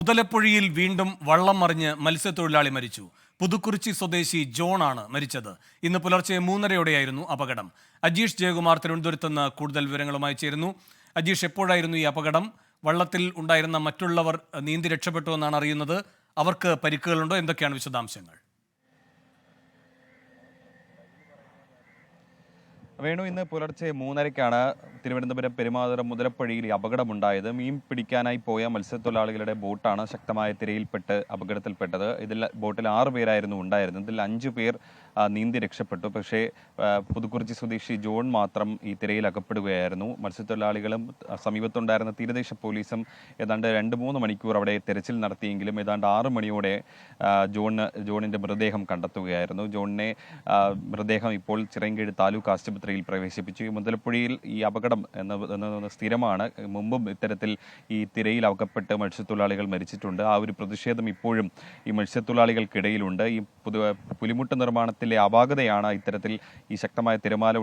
മുതലപ്പുഴയിൽ വീണ്ടും വള്ളം മറിഞ്ഞ് മത്സ്യത്തൊഴിലാളി മരിച്ചു. പുതുക്കുറിച്ചി സ്വദേശി ജോണാണ് മരിച്ചത്. ഇന്ന് പുലർച്ചെ 3:30യോടെയായിരുന്നു അപകടം. അജീഷ് ജയകുമാർ തിരുവനന്തപുരത്ത് നിന്ന് കൂടുതൽ വിവരങ്ങളുമായി ചേരുന്നു. അജീഷ്, എപ്പോഴായിരുന്നു ഈ അപകടം? വള്ളത്തിൽ ഉണ്ടായിരുന്ന മറ്റുള്ളവർ നീന്തി രക്ഷപ്പെട്ടു എന്നാണ് അറിയുന്നത്. അവർക്ക് പരിക്കുകളുണ്ടോ? എന്തൊക്കെയാണ് വിശദാംശങ്ങൾ? വേണു, ഇന്ന് പുലർച്ചെ 3:30-ക്കാണ് തിരുവനന്തപുരം പെരുമാതുറ മുതലപ്പുഴയിൽ അപകടമുണ്ടായത്. മീൻ പിടിക്കാനായി പോയ മത്സ്യത്തൊഴിലാളികളുടെ ബോട്ടാണ് ശക്തമായ തിരയിൽപ്പെട്ട് അപകടത്തിൽപ്പെട്ടത്. ബോട്ടിൽ 6 പേരായിരുന്നു ഉണ്ടായിരുന്നത്. ഇതിൽ 5 പേർ നീന്തി രക്ഷപ്പെട്ടു. പക്ഷേ പുതുക്കുറിച്ചി സ്വദേശി ജോൺ മാത്രം ഈ തിരയിൽ അകപ്പെടുകയായിരുന്നു. മത്സ്യത്തൊഴിലാളികളും സമീപത്തുണ്ടായിരുന്ന തീരദേശ പോലീസും ഏതാണ്ട് 2-3 മണിക്കൂർ അവിടെ തെരച്ചിൽ നടത്തിയെങ്കിലും ഏതാണ്ട് 6 മണിയോടെ ജോണിന്റെ മൃതദേഹം കണ്ടെത്തുകയായിരുന്നു. മൃതദേഹം ഇപ്പോൾ ചിറയൻകീഴ് താലൂക്ക് ആശുപത്രിയിൽ പ്രവേശിപ്പിച്ചു. മുതലപ്പുഴയിൽ ഈ അപകടം എന്നത് സ്ഥിരമാണ്. മുമ്പും ഇത്തരത്തിൽ ഈ തിരയിൽ അകപ്പെട്ട് മത്സ്യത്തൊഴിലാളികൾ മരിച്ചിട്ടുണ്ട്. ആ ഒരു പ്രതിഷേധം ഇപ്പോഴും ഈ മത്സ്യത്തൊഴിലാളികൾക്കിടയിലുണ്ട്. ഈ പുലിമുട്ട് നിർമ്മാണത്തിലെ അപാകതയാണ് ഇത്തരത്തിൽ ഈ ശക്തമായ തിരമാല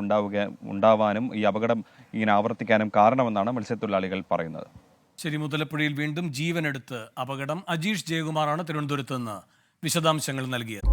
ഉണ്ടാവാനും ഈ അപകടം ഇങ്ങനെ ആവർത്തിക്കാനും കാരണമെന്നാണ് മത്സ്യത്തൊഴിലാളികൾ പറയുന്നത്. ശരി, മുതലപ്പുഴയിൽ വീണ്ടും ജീവനെടുത്ത് അപകടം. അജീഷ് ജയകുമാറാണ് തിരുവനന്തപുരത്ത് നിന്ന് വിശദാംശങ്ങൾ നൽകിയത്.